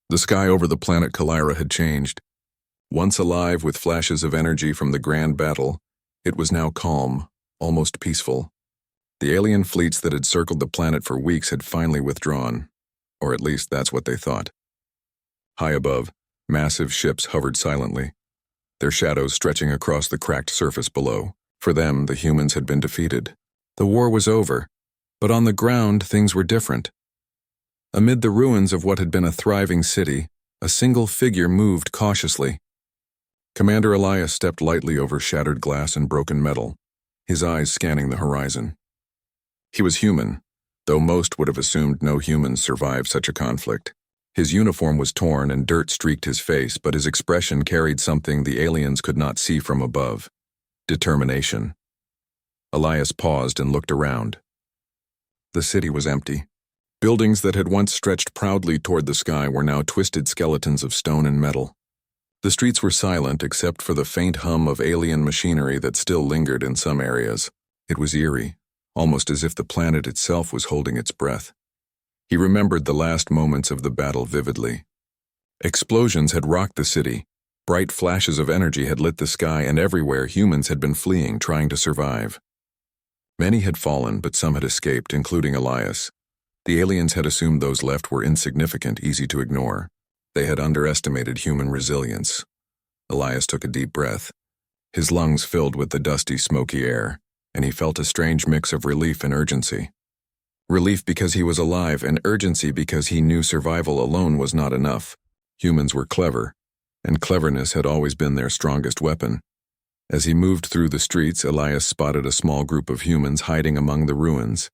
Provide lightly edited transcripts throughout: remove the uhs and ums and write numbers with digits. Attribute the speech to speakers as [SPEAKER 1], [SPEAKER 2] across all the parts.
[SPEAKER 1] The sky over the planet Kalira had changed. Once alive with flashes of energy from the grand battle, it was now calm, almost peaceful. The alien fleets that had circled the planet for weeks had finally withdrawn, or at least that's what they thought. High above, massive ships hovered silently, their shadows stretching across the cracked surface below. For them, the humans had been defeated. The war was over, but on the ground things were different. Amid the ruins of what had been a thriving city, a single figure moved cautiously. Commander Elias stepped lightly over shattered glass and broken metal, his eyes scanning the horizon. He was human, though most would have assumed no humans survived such a conflict. His uniform was torn and dirt streaked his face, but his expression carried something the aliens could not see from above: determination. Elias paused and looked around. The city was empty. Buildings that had once stretched proudly toward the sky were now twisted skeletons of stone and metal. The streets were silent except for the faint hum of alien machinery that still lingered in some areas. It was eerie, almost as if the planet itself was holding its breath. He remembered the last moments of the battle vividly. Explosions had rocked the city. Bright flashes of energy had lit the sky, and everywhere humans had been fleeing, trying to survive. Many had fallen, but some had escaped, including Elias. The aliens had assumed those left were insignificant, easy to ignore. They had underestimated human resilience. Elias took a deep breath. His lungs filled with the dusty, smoky air, and he felt a strange mix of relief and urgency. Relief because he was alive, and urgency because he knew survival alone was not enough. Humans were clever, and cleverness had always been their strongest weapon. As he moved through the streets, Elias spotted a small group of humans hiding among the ruins.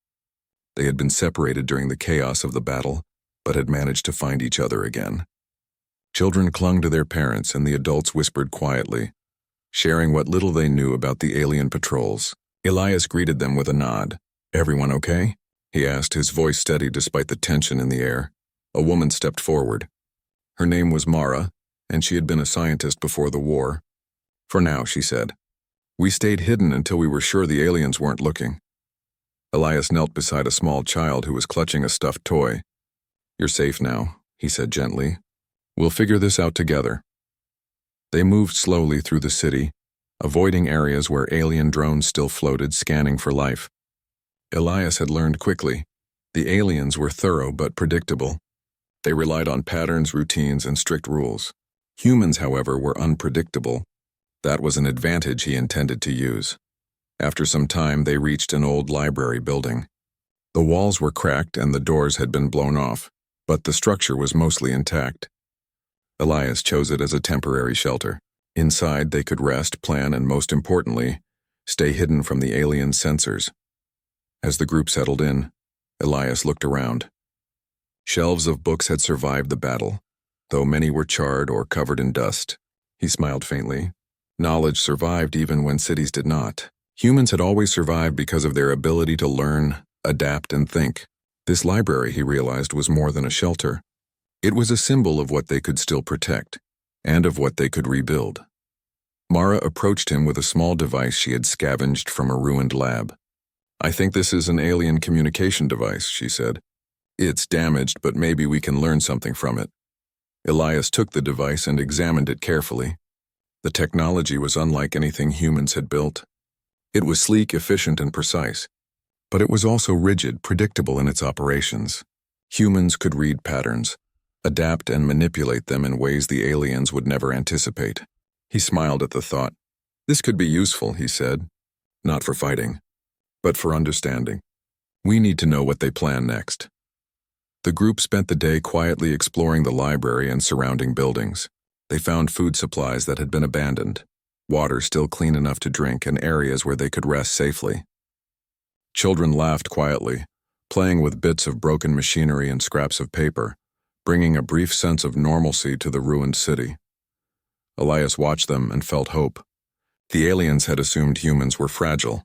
[SPEAKER 1] They had been separated during the chaos of the battle, but had managed to find each other again. Children clung to their parents, and the adults whispered quietly, sharing what little they knew about the alien patrols. Elias greeted them with a nod. "Everyone okay?" he asked, his voice steady despite the tension in the air. A woman stepped forward. Her name was Mara, and she had been a scientist before the war. "For now," she said. "We stayed hidden until we were sure the aliens weren't looking." Elias knelt beside a small child who was clutching a stuffed toy. "You're safe now," he said gently. "We'll figure this out together." They moved slowly through the city, avoiding areas where alien drones still floated, scanning for life. Elias had learned quickly. The aliens were thorough but predictable. They relied on patterns, routines, and strict rules. Humans, however, were unpredictable. That was an advantage he intended to use. After some time, they reached an old library building. The walls were cracked and the doors had been blown off, but the structure was mostly intact. Elias chose it as a temporary shelter. Inside, they could rest, plan, and most importantly, stay hidden from the alien sensors. As the group settled in, Elias looked around. Shelves of books had survived the battle, though many were charred or covered in dust. He smiled faintly. Knowledge survived even when cities did not. Humans had always survived because of their ability to learn, adapt, and think. This library, he realized, was more than a shelter. It was a symbol of what they could still protect, and of what they could rebuild. Mara approached him with a small device she had scavenged from a ruined lab. "I think this is an alien communication device," she said. "It's damaged, but maybe we can learn something from it." Elias took the device and examined it carefully. The technology was unlike anything humans had built. It was sleek, efficient, and precise, but it was also rigid, predictable in its operations. Humans could read patterns, adapt and manipulate them in ways the aliens would never anticipate. He smiled at the thought. "This could be useful," he said. "Not for fighting, but for understanding. We need to know what they plan next." The group spent the day quietly exploring the library and surrounding buildings. They found food supplies that had been abandoned, water still clean enough to drink, and areas where they could rest safely. Children laughed quietly, playing with bits of broken machinery and scraps of paper, bringing a brief sense of normalcy to the ruined city. Elias watched them and felt hope. The aliens had assumed humans were fragile,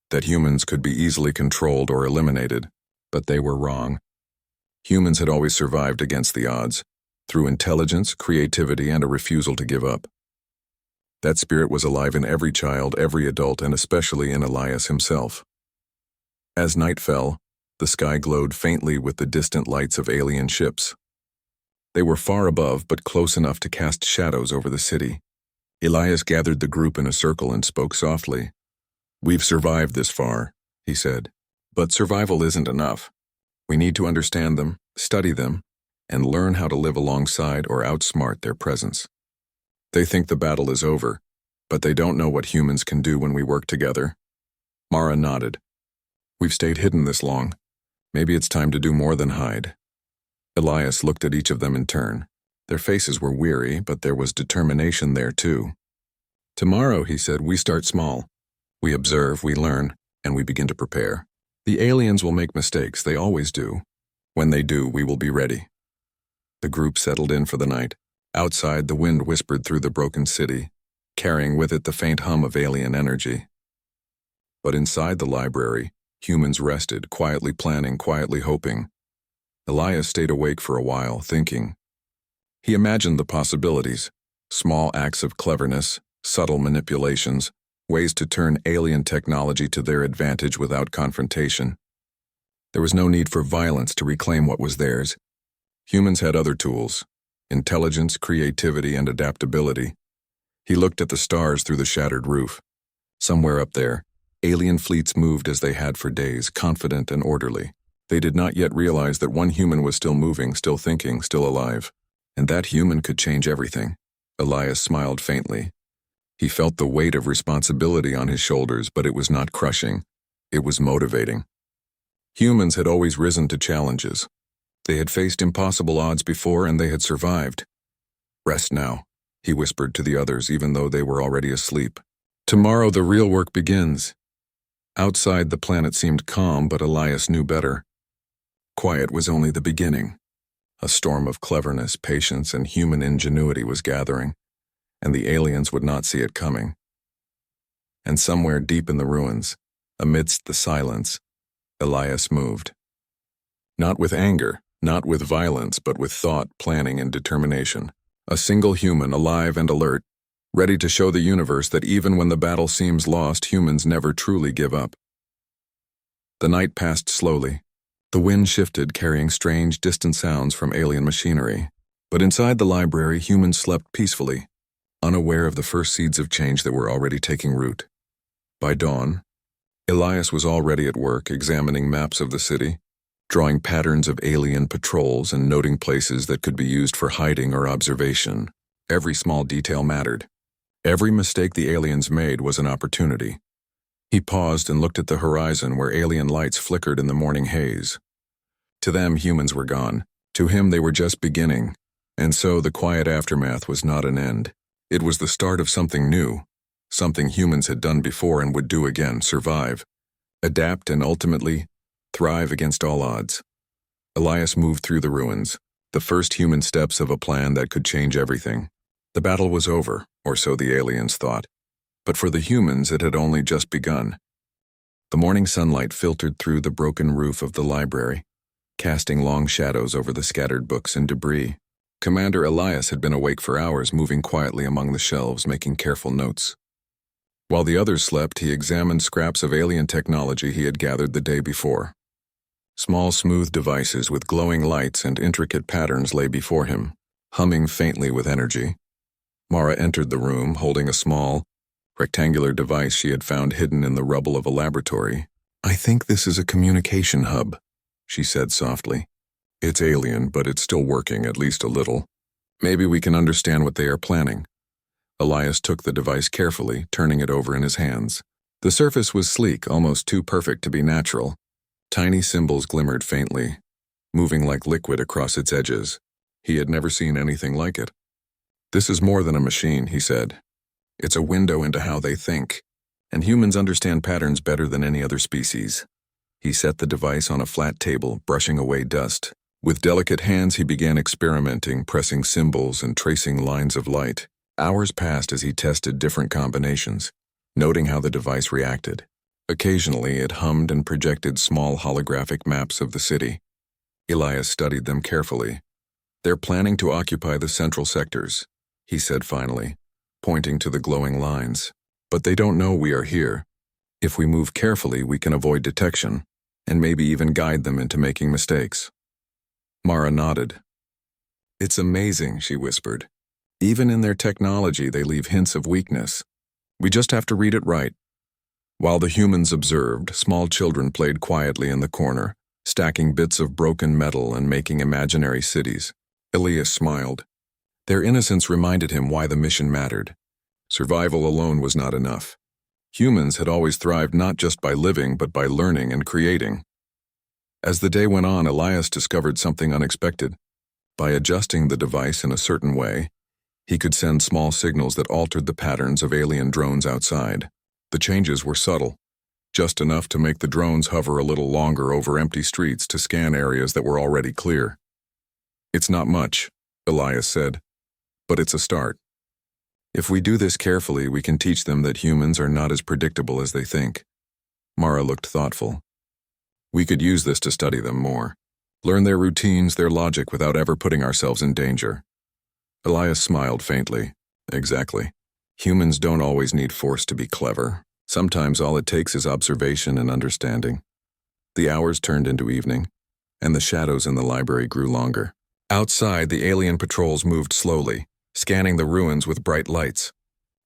[SPEAKER 1] that humans could be easily controlled or eliminated, but they were wrong. Humans had always survived against the odds, through intelligence, creativity, and a refusal to give up. That spirit was alive in every child, every adult, and especially in Elias himself. As night fell, the sky glowed faintly with the distant lights of alien ships. They were far above but close enough to cast shadows over the city. Elias gathered the group in a circle and spoke softly. "We've survived this far," he said. "But survival isn't enough. We need to understand them, study them, and learn how to live alongside or outsmart their presence. They think the battle is over, but they don't know what humans can do when we work together." Mara nodded. "We've stayed hidden this long. Maybe it's time to do more than hide." Elias looked at each of them in turn. Their faces were weary, but there was determination there too. "Tomorrow," he said, "we start small. We observe, we learn, and we begin to prepare. The aliens will make mistakes, they always do. When they do, we will be ready." The group settled in for the night. Outside, the wind whispered through the broken city, carrying with it the faint hum of alien energy. But inside the library, humans rested, quietly planning, quietly hoping. Elias stayed awake for a while, thinking. He imagined the possibilities, small acts of cleverness, subtle manipulations, ways to turn alien technology to their advantage without confrontation. There was no need for violence to reclaim what was theirs. Humans had other tools: intelligence, creativity, and adaptability. He looked at the stars through the shattered roof. Somewhere up there, alien fleets moved as they had for days, confident and orderly. They did not yet realize that one human was still moving, still thinking, still alive. And that human could change everything. Elias smiled faintly. He felt the weight of responsibility on his shoulders, but it was not crushing. It was motivating. Humans had always risen to challenges. They had faced impossible odds before, and they had survived. "Rest now," he whispered to the others, even though they were already asleep. "Tomorrow the real work begins." Outside, the planet seemed calm, but Elias knew better. Quiet was only the beginning. A storm of cleverness, patience, and human ingenuity was gathering, and the aliens would not see it coming. And somewhere deep in the ruins, amidst the silence, Elias moved. Not with anger, not with violence, but with thought, planning, and determination. A single human, alive and alert, ready to show the universe that even when the battle seems lost, humans never truly give up. The night passed slowly. The wind shifted, carrying strange, distant sounds from alien machinery. But inside the library, humans slept peacefully, unaware of the first seeds of change that were already taking root. By dawn, Elias was already at work, examining maps of the city, drawing patterns of alien patrols and noting places that could be used for hiding or observation. Every small detail mattered. Every mistake the aliens made was an opportunity. He paused and looked at the horizon where alien lights flickered in the morning haze. To them, humans were gone. To him, they were just beginning. And so the quiet aftermath was not an end. It was the start of something new, something humans had done before and would do again: survive, adapt, and ultimately thrive against all odds. Elias moved through the ruins, the first human steps of a plan that could change everything. The battle was over, or so the aliens thought. But for the humans, it had only just begun. The morning sunlight filtered through the broken roof of the library, casting long shadows over the scattered books and debris. Commander Elias had been awake for hours, moving quietly among the shelves, making careful notes. While the others slept, he examined scraps of alien technology he had gathered the day before. Small, smooth devices with glowing lights and intricate patterns lay before him, humming faintly with energy. Mara entered the room, holding a small, rectangular device she had found hidden in the rubble of a laboratory. "I think this is a communication hub," she said softly. "It's alien, but it's still working, at least a little. Maybe we can understand what they are planning." Elias took the device carefully, turning it over in his hands. The surface was sleek, almost too perfect to be natural. Tiny symbols glimmered faintly, moving like liquid across its edges. He had never seen anything like it. "This is more than a machine," he said. "It's a window into how they think, and humans understand patterns better than any other species." He set the device on a flat table, brushing away dust. With delicate hands, he began experimenting, pressing symbols and tracing lines of light. Hours passed as he tested different combinations, noting how the device reacted. Occasionally, it hummed and projected small holographic maps of the city. Elias studied them carefully. "They're planning to occupy the central sectors," he said finally, pointing to the glowing lines. "But they don't know we are here. If we move carefully, we can avoid detection, and maybe even guide them into making mistakes." Mara nodded. "It's amazing," she whispered. "Even in their technology, they leave hints of weakness. We just have to read it right." While the humans observed, small children played quietly in the corner, stacking bits of broken metal and making imaginary cities. Elias smiled. Their innocence reminded him why the mission mattered. Survival alone was not enough. Humans had always thrived not just by living, but by learning and creating. As the day went on, Elias discovered something unexpected. By adjusting the device in a certain way, he could send small signals that altered the patterns of alien drones outside. The changes were subtle, just enough to make the drones hover a little longer over empty streets to scan areas that were already clear. "It's not much," Elias said, "but it's a start. If we do this carefully, we can teach them that humans are not as predictable as they think." Mara looked thoughtful. "We could use this to study them more, learn their routines, their logic without ever putting ourselves in danger." Elias smiled faintly. "Exactly. Humans don't always need force to be clever. Sometimes all it takes is observation and understanding." The hours turned into evening, and the shadows in the library grew longer. Outside, the alien patrols moved slowly, scanning the ruins with bright lights.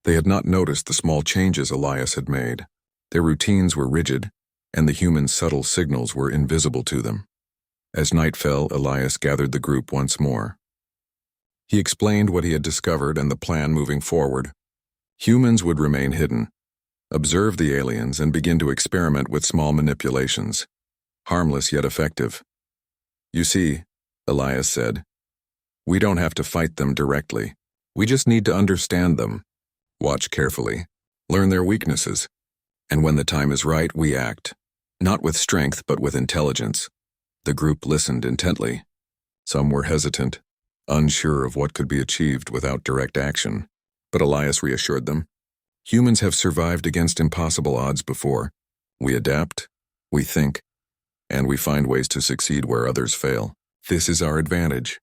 [SPEAKER 1] They had not noticed the small changes Elias had made. Their routines were rigid, and the humans' subtle signals were invisible to them. As night fell, Elias gathered the group once more. He explained what he had discovered and the plan moving forward. Humans would remain hidden, observe the aliens, and begin to experiment with small manipulations. Harmless yet effective. "You see," Elias said, "we don't have to fight them directly. We just need to understand them, watch carefully, learn their weaknesses, and when the time is right, we act. Not with strength, but with intelligence." The group listened intently. Some were hesitant, unsure of what could be achieved without direct action. But Elias reassured them. "Humans have survived against impossible odds before. We adapt, we think, and we find ways to succeed where others fail. This is our advantage."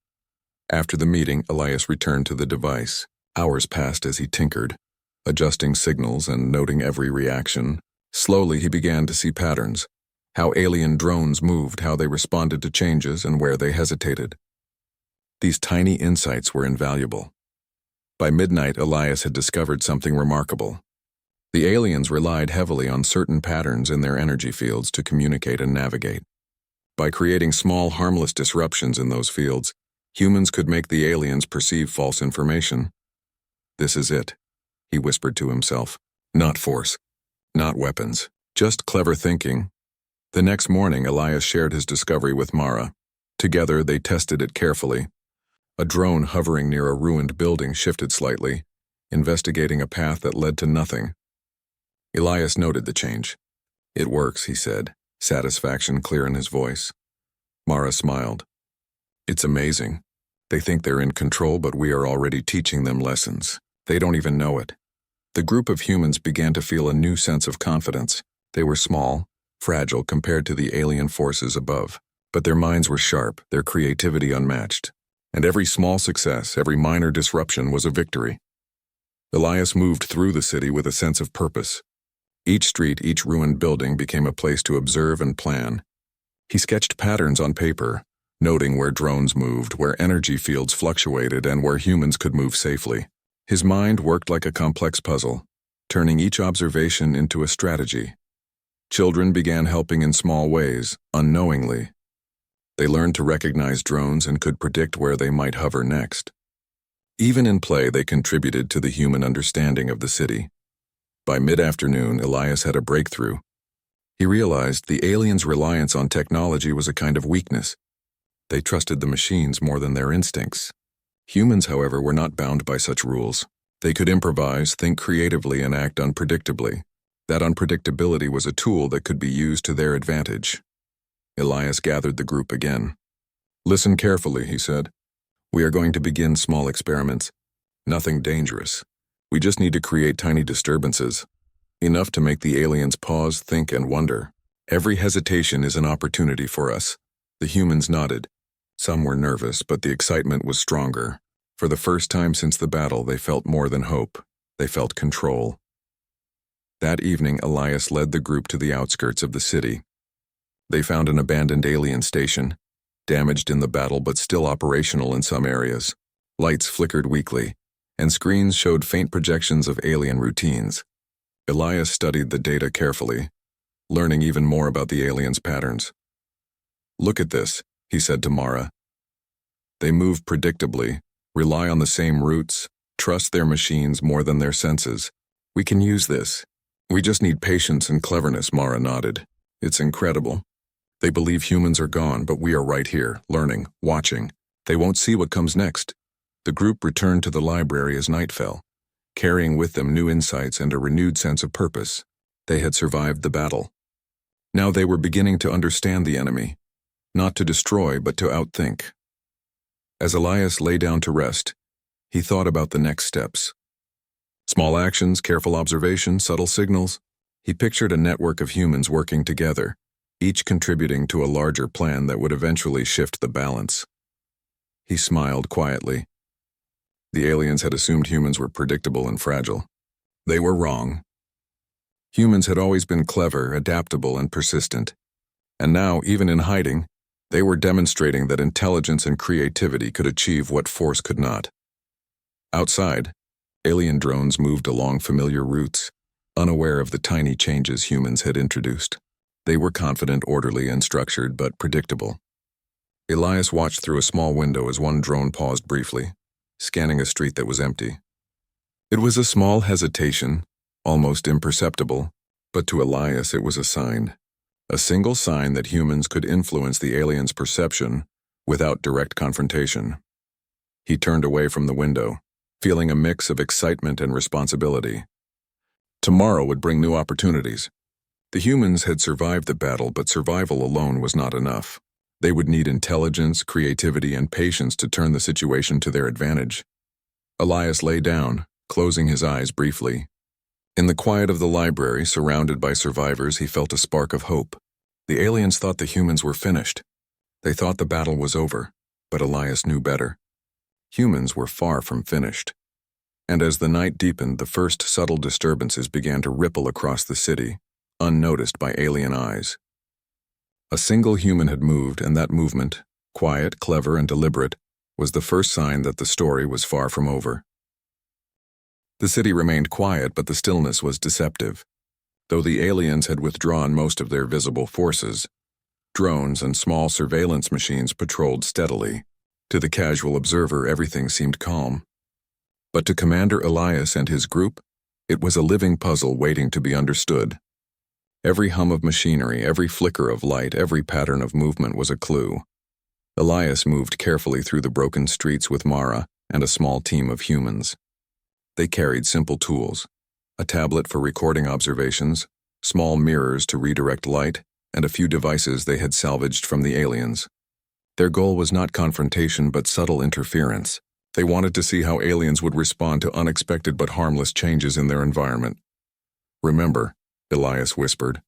[SPEAKER 1] After the meeting, Elias returned to the device. Hours passed as he tinkered, adjusting signals and noting every reaction. Slowly he began to see patterns, how alien drones moved, how they responded to changes, and where they hesitated. These tiny insights were invaluable. By midnight, Elias had discovered something remarkable. The aliens relied heavily on certain patterns in their energy fields to communicate and navigate. By creating small, harmless disruptions in those fields, humans could make the aliens perceive false information. "This is it," he whispered to himself. "Not force, not weapons, just clever thinking." The next morning, Elias shared his discovery with Mara. Together, they tested it carefully. A drone hovering near a ruined building shifted slightly, investigating a path that led to nothing. Elias noted the change. "It works," he said, satisfaction clear in his voice. Mara smiled. "It's amazing. They think they're in control, but we are already teaching them lessons. They don't even know it." The group of humans began to feel a new sense of confidence. They were small, fragile compared to the alien forces above, but their minds were sharp, their creativity unmatched. And every small success, every minor disruption was a victory. Elias moved through the city with a sense of purpose. Each street, each ruined building became a place to observe and plan. He sketched patterns on paper, noting where drones moved, where energy fields fluctuated, and where humans could move safely. His mind worked like a complex puzzle, turning each observation into a strategy. Children began helping in small ways, unknowingly. They learned to recognize drones and could predict where they might hover next. Even in play, they contributed to the human understanding of the city. By mid-afternoon, Elias had a breakthrough. He realized the aliens' reliance on technology was a kind of weakness. They trusted the machines more than their instincts. Humans, however, were not bound by such rules. They could improvise, think creatively, and act unpredictably. That unpredictability was a tool that could be used to their advantage. Elias gathered the group again. "Listen carefully," he said. "We are going to begin small experiments. Nothing dangerous. We just need to create tiny disturbances, enough to make the aliens pause, think, and wonder. Every hesitation is an opportunity for us." The humans nodded. Some were nervous, but the excitement was stronger. For the first time since the battle, they felt more than hope. They felt control. That evening, Elias led the group to the outskirts of the city. They found an abandoned alien station. damaged in the battle but still operational in some areas. Lights flickered weakly, and screens showed faint projections of alien routines. Elias studied the data carefully, learning even more about the aliens' patterns. "Look at this," he said to Mara. "They move predictably, rely on the same routes, trust their machines more than their senses. We can use this. We just need patience and cleverness," Mara nodded. "It's incredible. They believe humans are gone, but we are right here, learning, watching. They won't see what comes next." The group returned to the library as night fell, carrying with them new insights and a renewed sense of purpose. They had survived the battle. Now they were beginning to understand the enemy, not to destroy but to outthink. As Elias lay down to rest, he thought about the next steps. Small actions, careful observation, subtle signals. He pictured a network of humans working together, each contributing to a larger plan that would eventually shift the balance. He smiled quietly. The aliens had assumed humans were predictable and fragile. They were wrong. Humans had always been clever, adaptable, and persistent. And now, even in hiding, they were demonstrating that intelligence and creativity could achieve what force could not. Outside, alien drones moved along familiar routes, unaware of the tiny changes humans had introduced. They were confident, orderly, and structured, but predictable. Elias watched through a small window as one drone paused briefly, scanning a street that was empty. It was a small hesitation, almost imperceptible, but to Elias it was a sign. A single sign that humans could influence the aliens' perception without direct confrontation. He turned away from the window, feeling a mix of excitement and responsibility. Tomorrow would bring new opportunities. The humans had survived the battle, but survival alone was not enough. They would need intelligence, creativity, and patience to turn the situation to their advantage. Elias lay down, closing his eyes briefly. In the quiet of the library, surrounded by survivors, he felt a spark of hope. The aliens thought the humans were finished. They thought the battle was over, but Elias knew better. Humans were far from finished. And as the night deepened, the first subtle disturbances began to ripple across the city, unnoticed by alien eyes. A single human had moved, and that movement, quiet, clever, and deliberate, was the first sign that the story was far from over. The city remained quiet, but the stillness was deceptive. Though the aliens had withdrawn most of their visible forces, drones and small surveillance machines patrolled steadily. To the casual observer, everything seemed calm. But to Commander Elias and his group, it was a living puzzle waiting to be understood. Every hum of machinery, every flicker of light, every pattern of movement was a clue. Elias moved carefully through the broken streets with Mara and a small team of humans. They carried simple tools, a tablet for recording observations, small mirrors to redirect light, and a few devices they had salvaged from the aliens. Their goal was not confrontation but subtle interference. They wanted to see how aliens would respond to unexpected but harmless changes in their environment. "Remember," Elias whispered,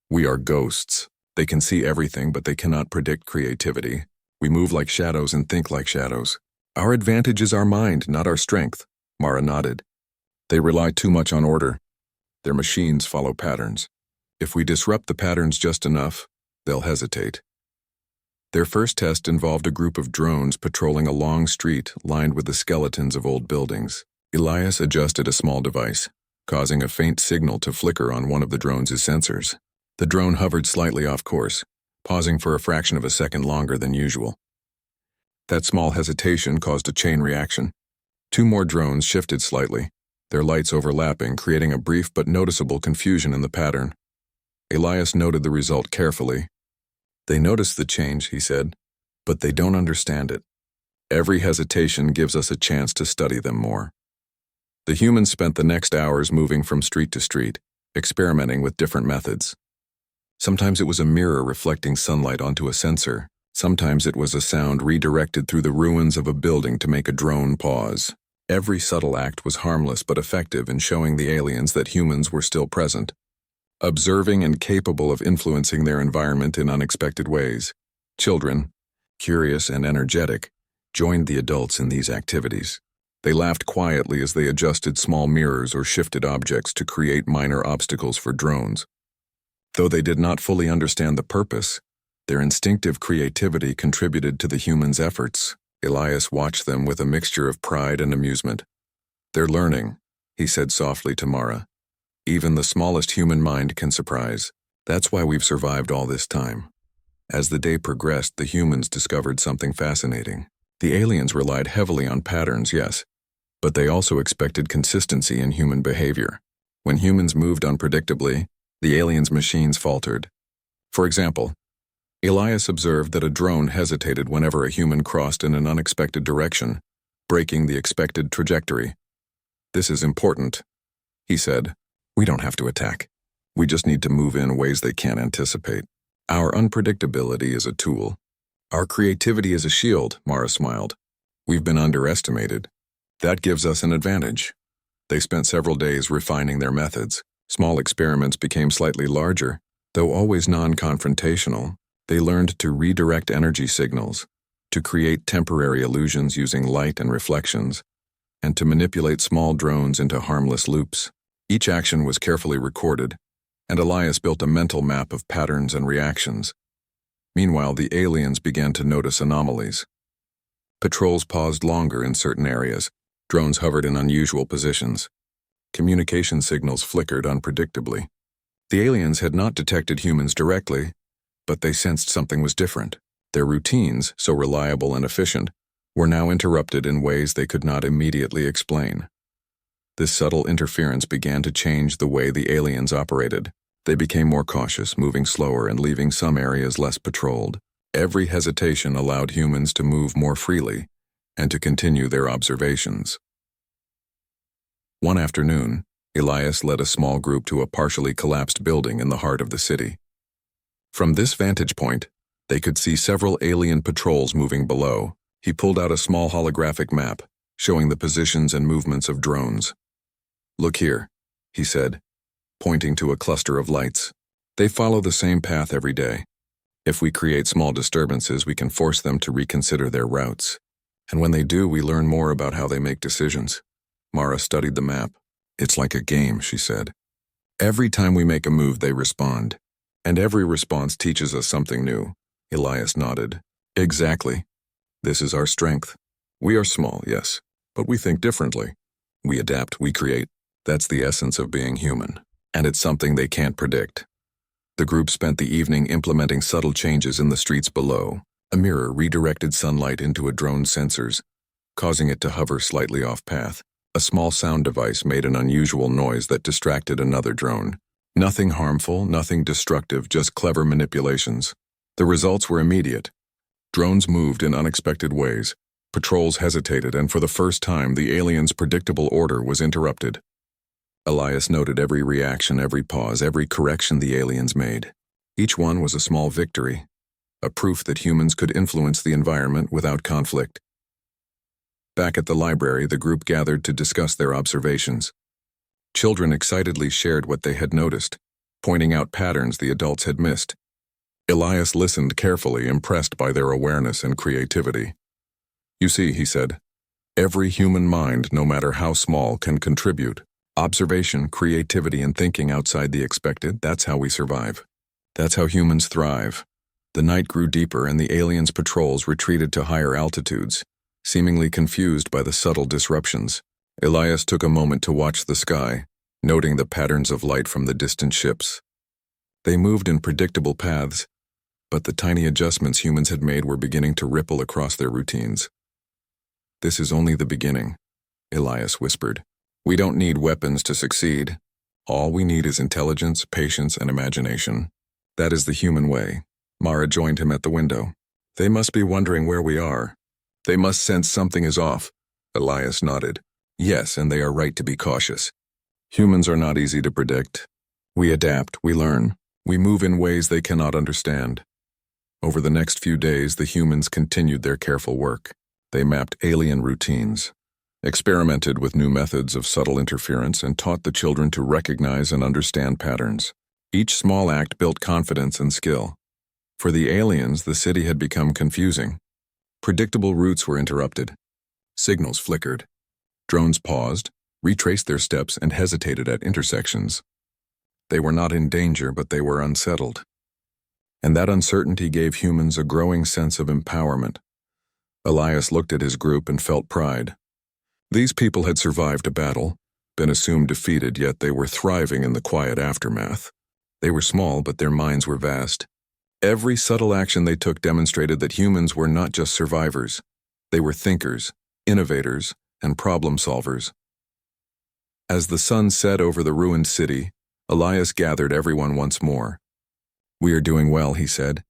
[SPEAKER 1] "we are ghosts. They can see everything, but they cannot predict creativity. We move like shadows and think like shadows. Our advantage is our mind, not our strength." Mara nodded. "They rely too much on order. Their machines follow patterns. If we disrupt the patterns just enough, they'll hesitate." Their first test involved a group of drones patrolling a long street lined with the skeletons of old buildings. Elias adjusted a small device, causing a faint signal to flicker on one of the drone's sensors. The drone hovered slightly off course, pausing for a fraction of a second longer than usual. That small hesitation caused a chain reaction. 2 more drones shifted slightly, their lights overlapping, creating a brief but noticeable confusion in the pattern. Elias noted the result carefully. "They notice the change," he said, "but they don't understand it. Every hesitation gives us a chance to study them more." The humans spent the next hours moving from street to street, experimenting with different methods. Sometimes it was a mirror reflecting sunlight onto a sensor. Sometimes it was a sound redirected through the ruins of a building to make a drone pause. Every subtle act was harmless but effective in showing the aliens that humans were still present, observing and capable of influencing their environment in unexpected ways. Children, curious and energetic, joined the adults in these activities. They laughed quietly as they adjusted small mirrors or shifted objects to create minor obstacles for drones. Though they did not fully understand the purpose, Their instinctive creativity contributed to the humans' efforts. Elias watched them with a mixture of pride and amusement. "They're learning," he said softly to Mara. "Even the smallest human mind can surprise. That's why we've survived all this time." As the day progressed, the humans discovered something fascinating. The aliens relied heavily on patterns, yes, but they also expected consistency in human behavior. When humans moved unpredictably, the aliens' machines faltered. For example, Elias observed that a drone hesitated whenever a human crossed in an unexpected direction, breaking the expected trajectory. "This is important," he said. "We don't have to attack. We just need to move in ways they can't anticipate. Our unpredictability is a tool. Our creativity is a shield," Mara smiled. "We've been underestimated. That gives us an advantage." They spent several days refining their methods. Small experiments became slightly larger. Though always non-confrontational, they learned to redirect energy signals, to create temporary illusions using light and reflections, and to manipulate small drones into harmless loops. Each action was carefully recorded, and Elias built a mental map of patterns and reactions. Meanwhile, the aliens began to notice anomalies. Patrols paused longer in certain areas. Drones hovered in unusual positions. Communication signals flickered unpredictably. The aliens had not detected humans directly, but they sensed something was different. Their routines, so reliable and efficient, were now interrupted in ways they could not immediately explain. This subtle interference began to change the way the aliens operated. They became more cautious, moving slower and leaving some areas less patrolled. Every hesitation allowed humans to move more freely and to continue their observations. One afternoon, Elias led a small group to a partially collapsed building in the heart of the city. From this vantage point, they could see several alien patrols moving below. He pulled out a small holographic map, showing the positions and movements of drones. "Look here," he said, pointing to a cluster of lights. "They follow the same path every day. If we create small disturbances, we can force them to reconsider their routes. And when they do, we learn more about how they make decisions." Mara studied the map. "It's like a game," she said. "Every time we make a move, they respond. And every response teaches us something new." Elias nodded. "Exactly. This is our strength. We are small, yes, but we think differently. We adapt, we create. That's the essence of being human. And it's something they can't predict." The group spent the evening implementing subtle changes in the streets below. A mirror redirected sunlight into a drone's sensors, causing it to hover slightly off-path. A small sound device made an unusual noise that distracted another drone. Nothing harmful, nothing destructive, just clever manipulations. The results were immediate. Drones moved in unexpected ways. Patrols hesitated, and for the first time, the aliens' predictable order was interrupted. Elias noted every reaction, every pause, every correction the aliens made. Each one was a small victory, a proof that humans could influence the environment without conflict. Back at the library, the group gathered to discuss their observations. Children excitedly shared what they had noticed, pointing out patterns the adults had missed. Elias listened carefully, impressed by their awareness and creativity. "You see," he said, "every human mind, no matter how small, can contribute. Observation, creativity, and thinking outside the expected, that's how we survive. That's how humans thrive." The night grew deeper, and the aliens' patrols retreated to higher altitudes, seemingly confused by the subtle disruptions. Elias took a moment to watch the sky, noting the patterns of light from the distant ships. They moved in predictable paths, but the tiny adjustments humans had made were beginning to ripple across their routines. "This is only the beginning," Elias whispered. "We don't need weapons to succeed. All we need is intelligence, patience, and imagination. That is the human way." Mara joined him at the window. "They must be wondering where we are. They must sense something is off." Elias nodded. "Yes, and they are right to be cautious. Humans are not easy to predict. We adapt, we learn, we move in ways they cannot understand." Over the next few days, the humans continued their careful work. They mapped alien routines, experimented with new methods of subtle interference, and taught the children to recognize and understand patterns. Each small act built confidence and skill. For the aliens, the city had become confusing. Predictable routes were interrupted. Signals flickered. Drones paused, retraced their steps, and hesitated at intersections. They were not in danger, but they were unsettled. And that uncertainty gave humans a growing sense of empowerment. Elias looked at his group and felt pride. These people had survived a battle, been assumed defeated, yet they were thriving in the quiet aftermath. They were small, but their minds were vast. Every subtle action they took demonstrated that humans were not just survivors. They were thinkers, innovators, and problem solvers. As the sun set over the ruined city, Elias gathered everyone once more. "We are doing well," he said,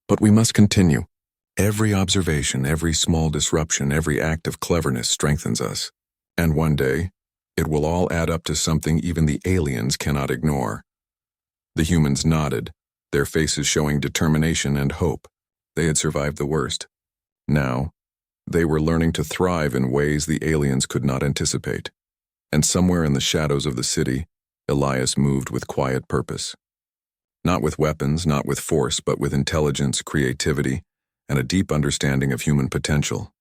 [SPEAKER 1] "but we must continue. Every observation, every small disruption, every act of cleverness strengthens us. And one day, it will all add up to something even the aliens cannot ignore." The humans nodded, their faces showing determination and hope. They had survived the worst. Now, they were learning to thrive in ways the aliens could not anticipate. And somewhere in the shadows of the city, Elias moved with quiet purpose. Not with weapons, not with force, but with intelligence, creativity, and a deep understanding of human potential.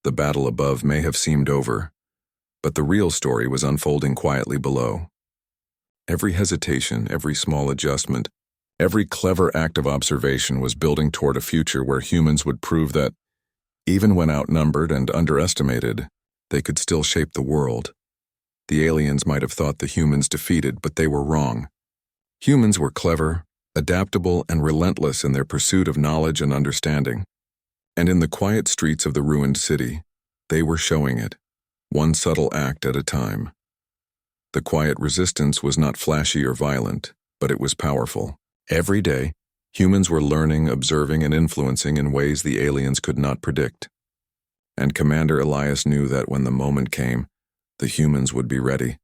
[SPEAKER 1] The battle above may have seemed over, but the real story was unfolding quietly below. Every hesitation, every small adjustment, every clever act of observation was building toward a future where humans would prove that, even when outnumbered and underestimated, they could still shape the world. The aliens might have thought the humans defeated, but they were wrong. Humans were clever, adaptable, and relentless in their pursuit of knowledge and understanding. And in the quiet streets of the ruined city, they were showing it, one subtle act at a time. The quiet resistance was not flashy or violent, but it was powerful. Every day, humans were learning, observing, and influencing in ways the aliens could not predict. And Commander Elias knew that when the moment came, the humans would be ready,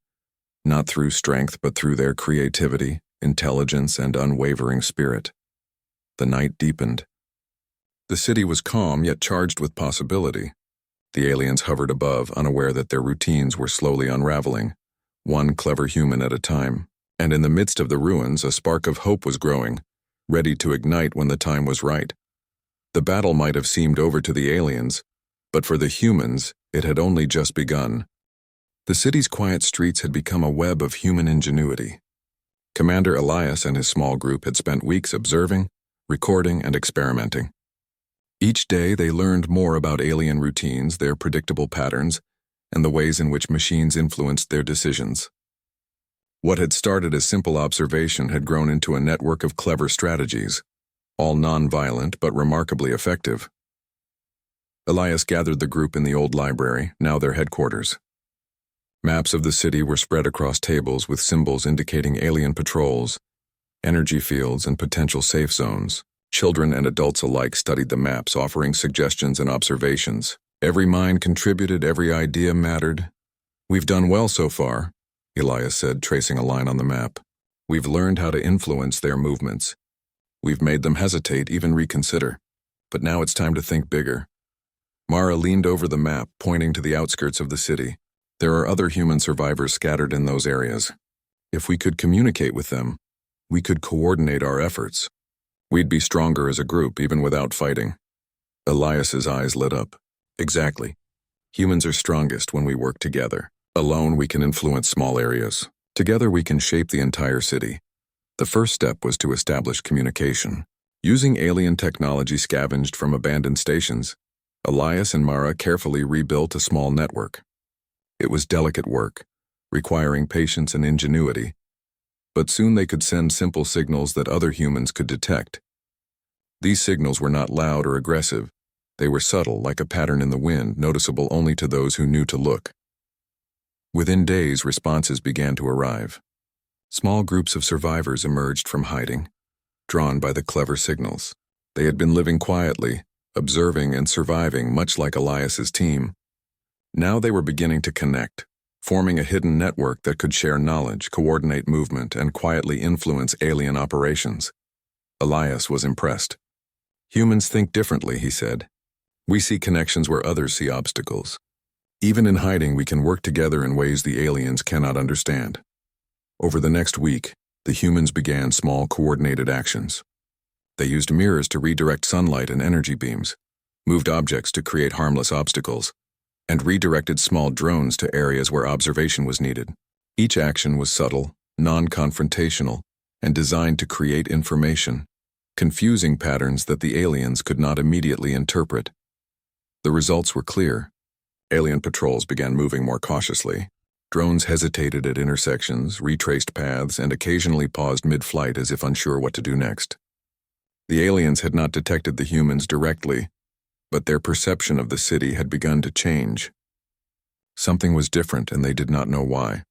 [SPEAKER 1] not through strength but through their creativity, intelligence, and unwavering spirit. The night deepened. The city was calm yet charged with possibility. The aliens hovered above, unaware that their routines were slowly unraveling, one clever human at a time. And in the midst of the ruins, a spark of hope was growing, ready to ignite when the time was right. The battle might have seemed over to the aliens, but for the humans, it had only just begun. The city's quiet streets had become a web of human ingenuity. Commander Elias and his small group had spent weeks observing, recording, and experimenting. Each day they learned more about alien routines, their predictable patterns, and the ways in which machines influenced their decisions. What had started as simple observation had grown into a network of clever strategies, all non-violent but remarkably effective. Elias gathered the group in the old library, now their headquarters. Maps of the city were spread across tables with symbols indicating alien patrols, energy fields, and potential safe zones. Children and adults alike studied the maps, offering suggestions and observations. Every mind contributed, every idea mattered. "We've done well so far," Elias said, tracing a line on the map. "We've learned how to influence their movements. We've made them hesitate, even reconsider. But now it's time to think bigger." Mara leaned over the map, pointing to the outskirts of the city. "There are other human survivors scattered in those areas. If we could communicate with them, we could coordinate our efforts. We'd be stronger as a group, even without fighting." Elias's eyes lit up. "Exactly. Humans are strongest when we work together. Alone, we can influence small areas. Together, we can shape the entire city." The first step was to establish communication. Using alien technology scavenged from abandoned stations, Elias and Mara carefully rebuilt a small network. It was delicate work, requiring patience and ingenuity, but soon they could send simple signals that other humans could detect. These signals were not loud or aggressive. They were subtle, like a pattern in the wind, noticeable only to those who knew to look. Within days, responses began to arrive. Small groups of survivors emerged from hiding, drawn by the clever signals. They had been living quietly, observing and surviving, much like Elias's team. Now they were beginning to connect, forming a hidden network that could share knowledge, coordinate movement, and quietly influence alien operations. Elias was impressed. "Humans think differently," he said. "We see connections where others see obstacles. Even in hiding, we can work together in ways the aliens cannot understand." Over the next week, the humans began small coordinated actions. They used mirrors to redirect sunlight and energy beams, moved objects to create harmless obstacles, and redirected small drones to areas where observation was needed. Each action was subtle, non-confrontational, and designed to create information, confusing patterns that the aliens could not immediately interpret. The results were clear. Alien patrols began moving more cautiously. Drones hesitated at intersections, retraced paths, and occasionally paused mid-flight as if unsure what to do next. The aliens had not detected the humans directly, but their perception of the city had begun to change. Something was different, and they did not know why.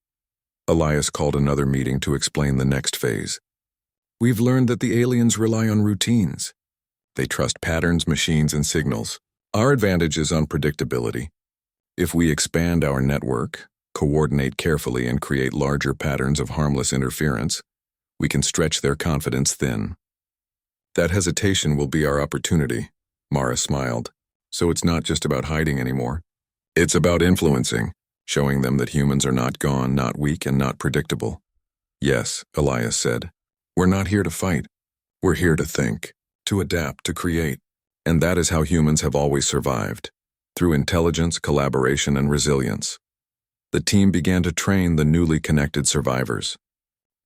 [SPEAKER 1] Elias called another meeting to explain the next phase. We've learned that the aliens rely on routines. They trust patterns, machines, and signals. Our advantage is unpredictability. If we expand our network, coordinate carefully, and create larger patterns of harmless interference, we can stretch their confidence thin. That hesitation will be our opportunity, Mara smiled. So it's not just about hiding anymore. It's about influencing, showing them that humans are not gone, not weak, and not predictable. Yes, Elias said. We're not here to fight. We're here to think, to adapt, to create. And that is how humans have always survived, through intelligence, collaboration, and resilience. The team began to train the newly connected survivors.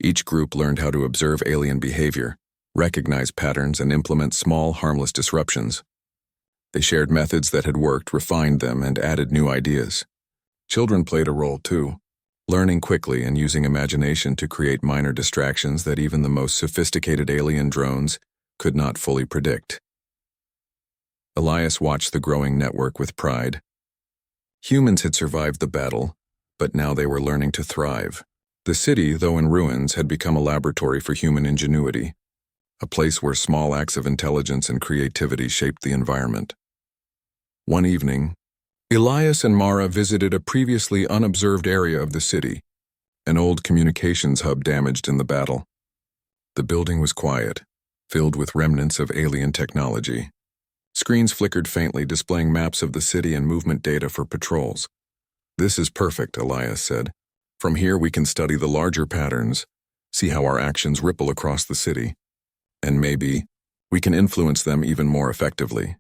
[SPEAKER 1] Each group learned how to observe alien behavior, recognize patterns, and implement small, harmless disruptions. They shared methods that had worked, refined them, and added new ideas. Children played a role too, learning quickly and using imagination to create minor distractions that even the most sophisticated alien drones could not fully predict. Elias watched the growing network with pride. Humans had survived the battle, but now they were learning to thrive. The city, though in ruins, had become a laboratory for human ingenuity, a place where small acts of intelligence and creativity shaped the environment. One evening, Elias and Mara visited a previously unobserved area of the city, an old communications hub damaged in the battle. The building was quiet, filled with remnants of alien technology. Screens flickered faintly, displaying maps of the city and movement data for patrols. This is perfect, Elias said. From here we can study the larger patterns, see how our actions ripple across the city. And maybe we can influence them even more effectively.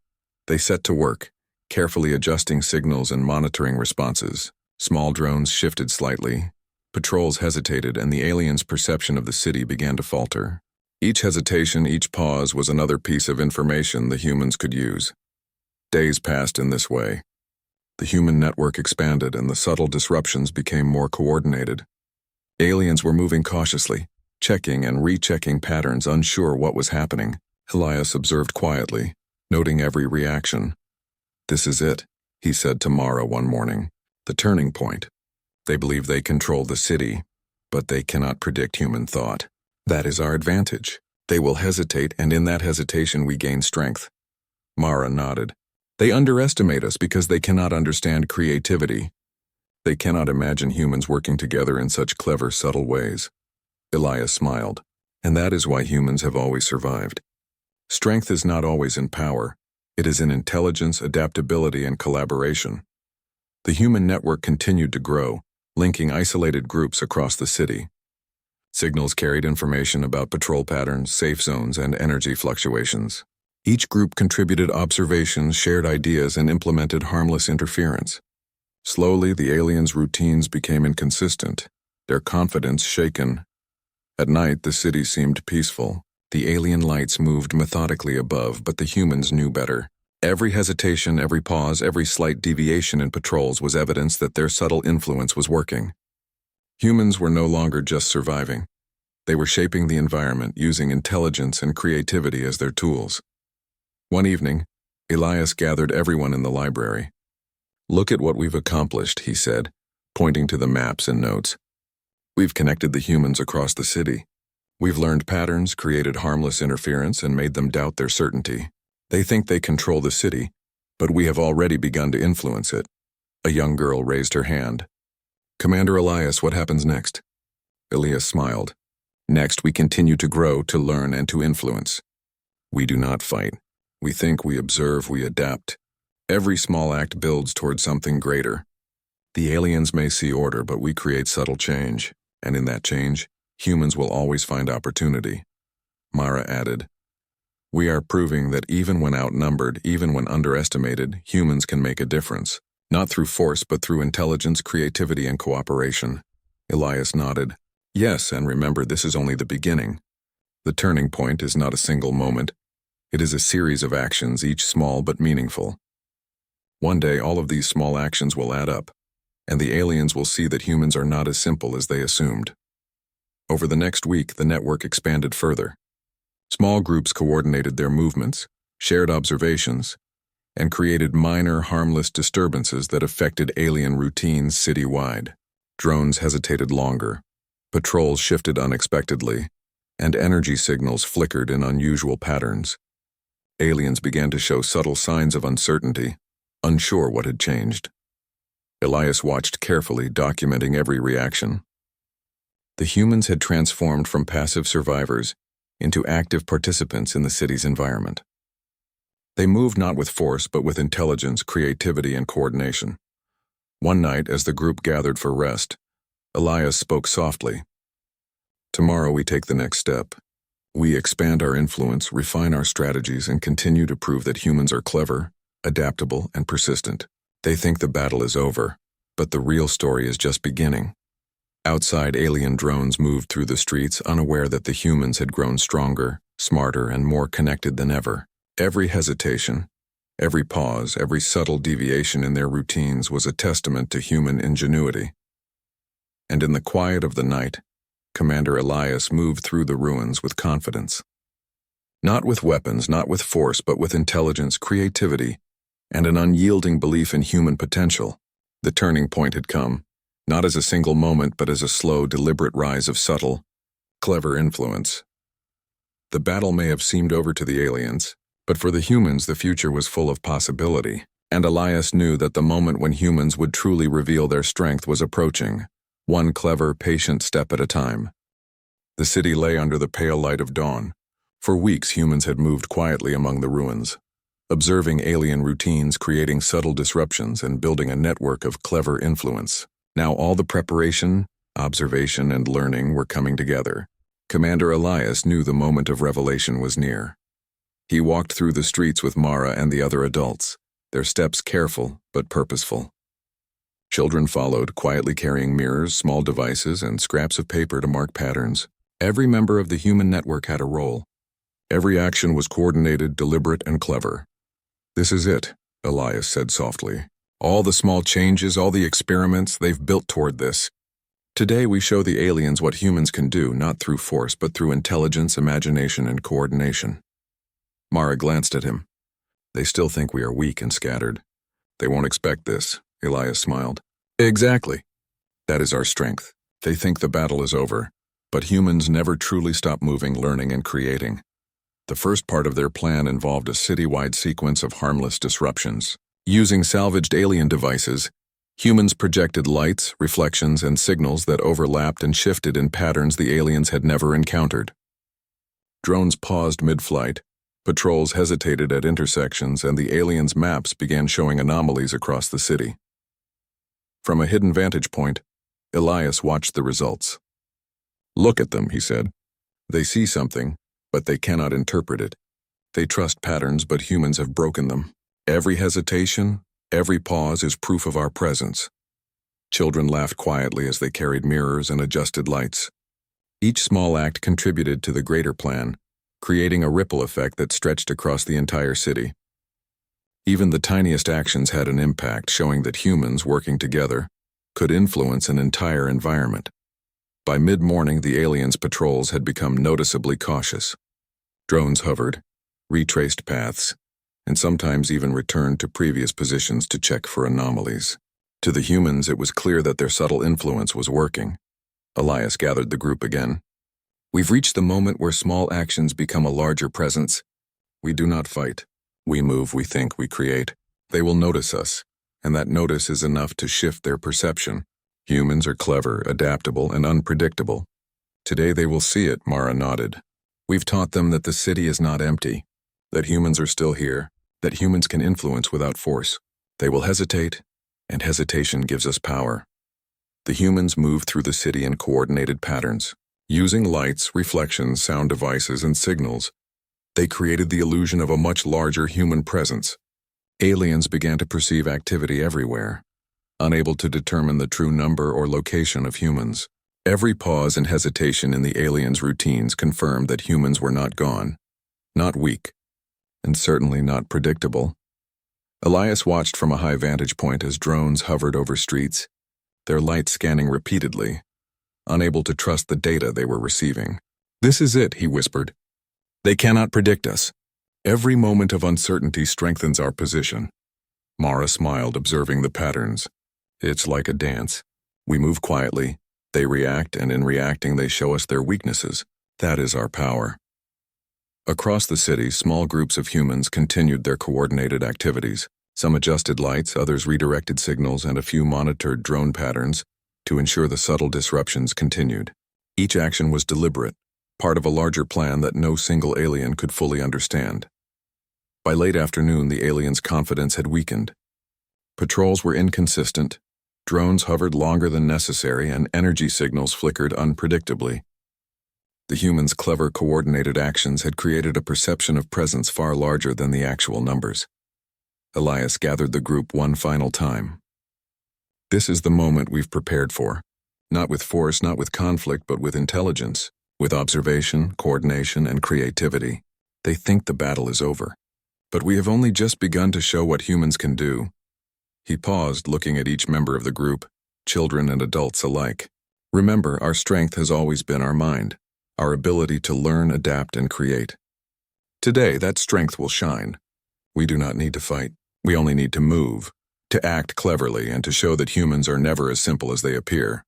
[SPEAKER 1] They set to work, carefully adjusting signals and monitoring responses. Small drones shifted slightly. Patrols hesitated, and the aliens' perception of the city began to falter. Each hesitation, each pause was another piece of information the humans could use. Days passed in this way. The human network expanded, and the subtle disruptions became more coordinated. Aliens were moving cautiously, checking and rechecking patterns, unsure what was happening. Elias observed quietly, noting every reaction. This is it, he said to Mara one morning. The turning point. They believe they control the city, but they cannot predict human thought. That is our advantage. They will hesitate, and in that hesitation we gain strength. Mara nodded. They underestimate us because they cannot understand creativity. They cannot imagine humans working together in such clever, subtle ways. Elias smiled. And that is why humans have always survived. Strength is not always in power. It is in intelligence, adaptability, and collaboration. The human network continued to grow, linking isolated groups across the city. Signals carried information about patrol patterns, safe zones, and energy fluctuations. Each group contributed observations, shared ideas, and implemented harmless interference. Slowly, the aliens' routines became inconsistent, their confidence shaken. At night, the city seemed peaceful. The alien lights moved methodically above, but the humans knew better. Every hesitation, every pause, every slight deviation in patrols was evidence that their subtle influence was working. Humans were no longer just surviving. They were shaping the environment, using intelligence and creativity as their tools. One evening, Elias gathered everyone in the library. Look at what we've accomplished, he said, pointing to the maps and notes. We've connected the humans across the city. We've learned patterns, created harmless interference, and made them doubt their certainty. They think they control the city, but we have already begun to influence it. A young girl raised her hand. Commander Elias, what happens next? Elias smiled. Next, we continue to grow, to learn, and to influence. We do not fight. We think, we observe, we adapt. Every small act builds toward something greater. The aliens may see order, but we create subtle change, and in that change, humans will always find opportunity. Mara added, we are proving that even when outnumbered, even when underestimated, humans can make a difference. Not through force, but through intelligence, creativity, and cooperation. Elias nodded. Yes, and remember, this is only the beginning. The turning point is not a single moment. It is a series of actions, each small but meaningful. One day, all of these small actions will add up, and the aliens will see that humans are not as simple as they assumed. Over the next week, the network expanded further. Small groups coordinated their movements, shared observations, and created minor, harmless disturbances that affected alien routines citywide. Drones hesitated longer, patrols shifted unexpectedly, and energy signals flickered in unusual patterns. Aliens began to show subtle signs of uncertainty, unsure what had changed. Elias watched carefully, documenting every reaction. The humans had transformed from passive survivors into active participants in the city's environment. They moved not with force, but with intelligence, creativity, and coordination. One night, as the group gathered for rest, Elias spoke softly. "Tomorrow we take the next step. We expand our influence, refine our strategies, and continue to prove that humans are clever, adaptable, and persistent. They think the battle is over, but the real story is just beginning." Outside, alien drones moved through the streets, unaware that the humans had grown stronger, smarter, and more connected than ever. Every hesitation, every pause, every subtle deviation in their routines was a testament to human ingenuity. And in the quiet of the night, Commander Elias moved through the ruins with confidence. Not with weapons, not with force, but with intelligence, creativity, and an unyielding belief in human potential. The turning point had come, not as a single moment, but as a slow, deliberate rise of subtle, clever influence. The battle may have seemed over to the aliens, but for the humans the future was full of possibility, and Elias knew that the moment when humans would truly reveal their strength was approaching, one clever, patient step at a time. The city lay under the pale light of dawn. For weeks humans had moved quietly among the ruins, observing alien routines, creating subtle disruptions, and building a network of clever influence. Now all the preparation, observation, and learning were coming together. Commander Elias knew the moment of revelation was near. He walked through the streets with Mara and the other adults, their steps careful but purposeful. Children followed, quietly carrying mirrors, small devices, and scraps of paper to mark patterns. Every member of the human network had a role. Every action was coordinated, deliberate, and clever. "This is it," Elias said softly. "All the small changes, all the experiments, they've built toward this. Today we show the aliens what humans can do, not through force, but through intelligence, imagination, and coordination." Mara glanced at him. "They still think we are weak and scattered. They won't expect this," Elias smiled. "Exactly. That is our strength. They think the battle is over, but humans never truly stop moving, learning, and creating. The first part of their plan involved a citywide sequence of harmless disruptions. Using salvaged alien devices, humans projected lights, reflections, and signals that overlapped and shifted in patterns the aliens had never encountered. Drones paused mid-flight, patrols hesitated at intersections, and the aliens' maps began showing anomalies across the city. From a hidden vantage point, Elias watched the results. "Look at them," he said. "They see something, but they cannot interpret it. They trust patterns, but humans have broken them. Every hesitation, every pause is proof of our presence." Children laughed quietly as they carried mirrors and adjusted lights. Each small act contributed to the greater plan, creating a ripple effect that stretched across the entire city. Even the tiniest actions had an impact, showing that humans, working together, could influence an entire environment. By mid-morning, the aliens' patrols had become noticeably cautious. Drones hovered, retraced paths, and sometimes even returned to previous positions to check for anomalies. To the humans, it was clear that their subtle influence was working. Elias gathered the group again. "We've reached the moment where small actions become a larger presence. We do not fight. We move, we think, we create. They will notice us, and that notice is enough to shift their perception. Humans are clever, adaptable, and unpredictable. Today they will see it," Mara nodded. "We've taught them that the city is not empty, that humans are still here, that humans can influence without force. They will hesitate, and hesitation gives us power." The humans moved through the city in coordinated patterns. Using lights, reflections, sound devices, and signals, they created the illusion of a much larger human presence. Aliens began to perceive activity everywhere, unable to determine the true number or location of humans. Every pause and hesitation in the aliens' routines confirmed that humans were not gone, not weak, and certainly not predictable. Elias watched from a high vantage point as drones hovered over streets, their lights scanning repeatedly, unable to trust the data they were receiving. "This is it," he whispered. "They cannot predict us. Every moment of uncertainty strengthens our position." Mara smiled, observing the patterns. "It's like a dance. We move quietly, they react, and in reacting they show us their weaknesses. That is our power." Across the city, small groups of humans continued their coordinated activities. Some adjusted lights, others redirected signals, and a few monitored drone patterns to ensure the subtle disruptions continued. Each action was deliberate, part of a larger plan that no single alien could fully understand. By late afternoon, the aliens' confidence had weakened. Patrols were inconsistent, drones hovered longer than necessary, and energy signals flickered unpredictably. The humans' clever, coordinated actions had created a perception of presence far larger than the actual numbers. Elias gathered the group one final time. "This is the moment we've prepared for. Not with force, not with conflict, but with intelligence, with observation, coordination, and creativity. They think the battle is over. But we have only just begun to show what humans can do." He paused, looking at each member of the group, children and adults alike. "Remember, our strength has always been our mind, our ability to learn, adapt, and create. Today, that strength will shine. We do not need to fight. We only need to move, to act cleverly, and to show that humans are never as simple as they appear."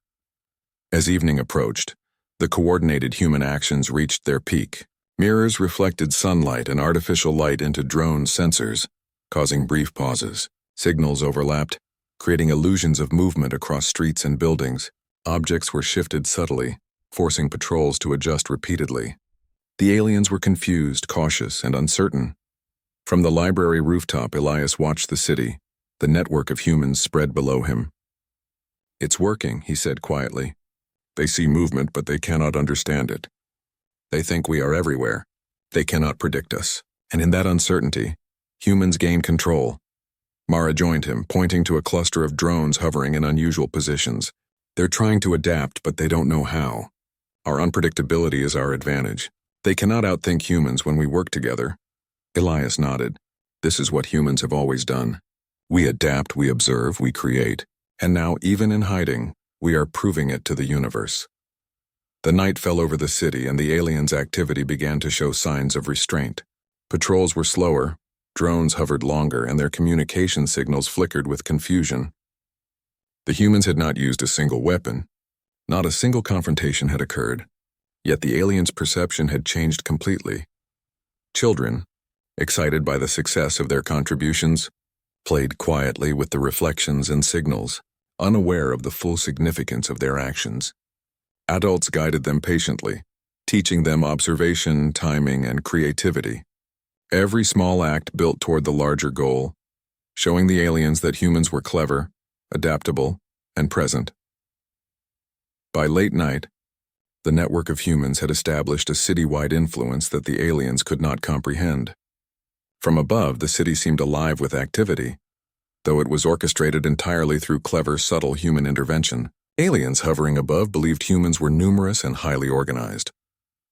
[SPEAKER 1] As evening approached, the coordinated human actions reached their peak. Mirrors reflected sunlight and artificial light into drone sensors, causing brief pauses. Signals overlapped, creating illusions of movement across streets and buildings. Objects were shifted subtly, forcing patrols to adjust repeatedly. The aliens were confused, cautious, and uncertain. From the library rooftop, Elias watched the city, the network of humans spread below him. "It's working," he said quietly. "They see movement, but they cannot understand it. They think we are everywhere. They cannot predict us. And in that uncertainty, humans gain control." Mara joined him, pointing to a cluster of drones hovering in unusual positions. "They're trying to adapt, but they don't know how. Our unpredictability is our advantage. They cannot outthink humans when we work together." Elias nodded. "This is what humans have always done. We adapt, we observe, we create. And now, even in hiding, we are proving it to the universe." The night fell over the city, and the aliens' activity began to show signs of restraint. Patrols were slower, drones hovered longer, and their communication signals flickered with confusion. The humans had not used a single weapon. Not a single confrontation had occurred. Yet the aliens' perception had changed completely. Children, excited by the success of their contributions, played quietly with the reflections and signals, unaware of the full significance of their actions. Adults guided them patiently, teaching them observation, timing, and creativity. Every small act built toward the larger goal, showing the aliens that humans were clever, adaptable, and present. By late night, the network of humans had established a citywide influence that the aliens could not comprehend. From above, the city seemed alive with activity, though it was orchestrated entirely through clever, subtle human intervention. Aliens hovering above believed humans were numerous and highly organized,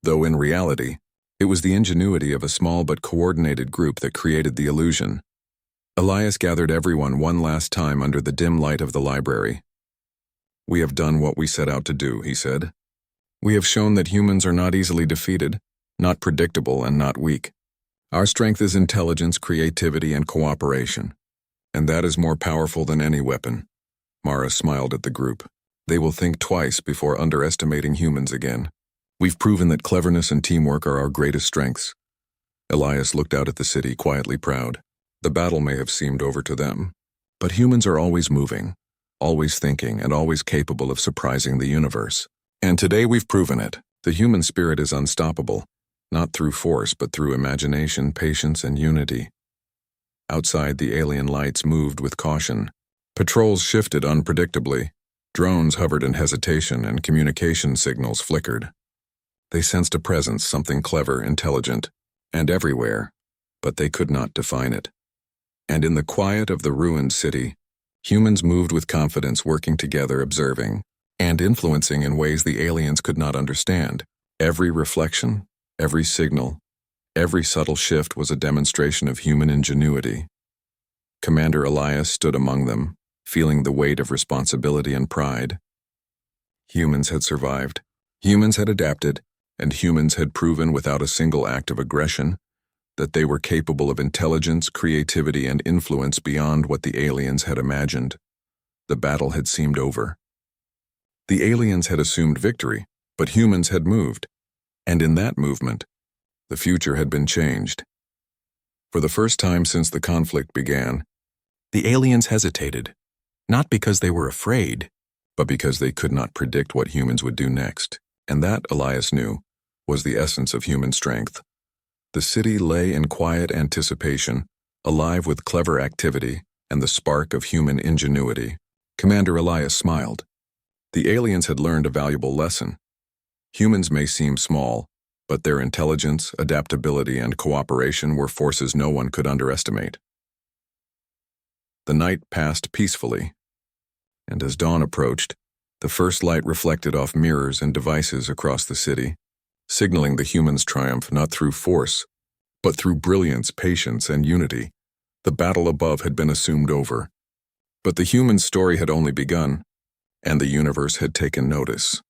[SPEAKER 1] though in reality, it was the ingenuity of a small but coordinated group that created the illusion. Elias gathered everyone one last time under the dim light of the library. "We have done what we set out to do," he said. "We have shown that humans are not easily defeated, not predictable, and not weak. Our strength is intelligence, creativity, and cooperation. And that is more powerful than any weapon." Mara smiled at the group. "They will think twice before underestimating humans again. We've proven that cleverness and teamwork are our greatest strengths." Elias looked out at the city, quietly proud. The battle may have seemed over to them, but humans are always moving, always thinking, and always capable of surprising the universe. And today we've proven it. The human spirit is unstoppable, not through force, but through imagination, patience, and unity. Outside, the alien lights moved with caution. Patrols shifted unpredictably. Drones hovered in hesitation, and communication signals flickered. They sensed a presence, something clever, intelligent, and everywhere, but they could not define it. And in the quiet of the ruined city, humans moved with confidence, working together, observing, and influencing in ways the aliens could not understand. Every reflection, every signal, every subtle shift was a demonstration of human ingenuity. Commander Elias stood among them, feeling the weight of responsibility and pride. Humans had survived, humans had adapted, and humans had proven without a single act of aggression that they were capable of intelligence, creativity, and influence beyond what the aliens had imagined. The battle had seemed over. The aliens had assumed victory, but humans had moved, and in that movement, the future had been changed. For the first time since the conflict began, the aliens hesitated, not because they were afraid, but because they could not predict what humans would do next, and that, Elias knew, was the essence of human strength. The city lay in quiet anticipation, alive with clever activity and the spark of human ingenuity. Commander Elias smiled. The aliens had learned a valuable lesson. Humans may seem small, but their intelligence, adaptability, and cooperation were forces no one could underestimate. The night passed peacefully, and as dawn approached, the first light reflected off mirrors and devices across the city, signaling the humans' triumph not through force, but through brilliance, patience, and unity. The battle above had been assumed over, but the human story had only begun, and the universe had taken notice.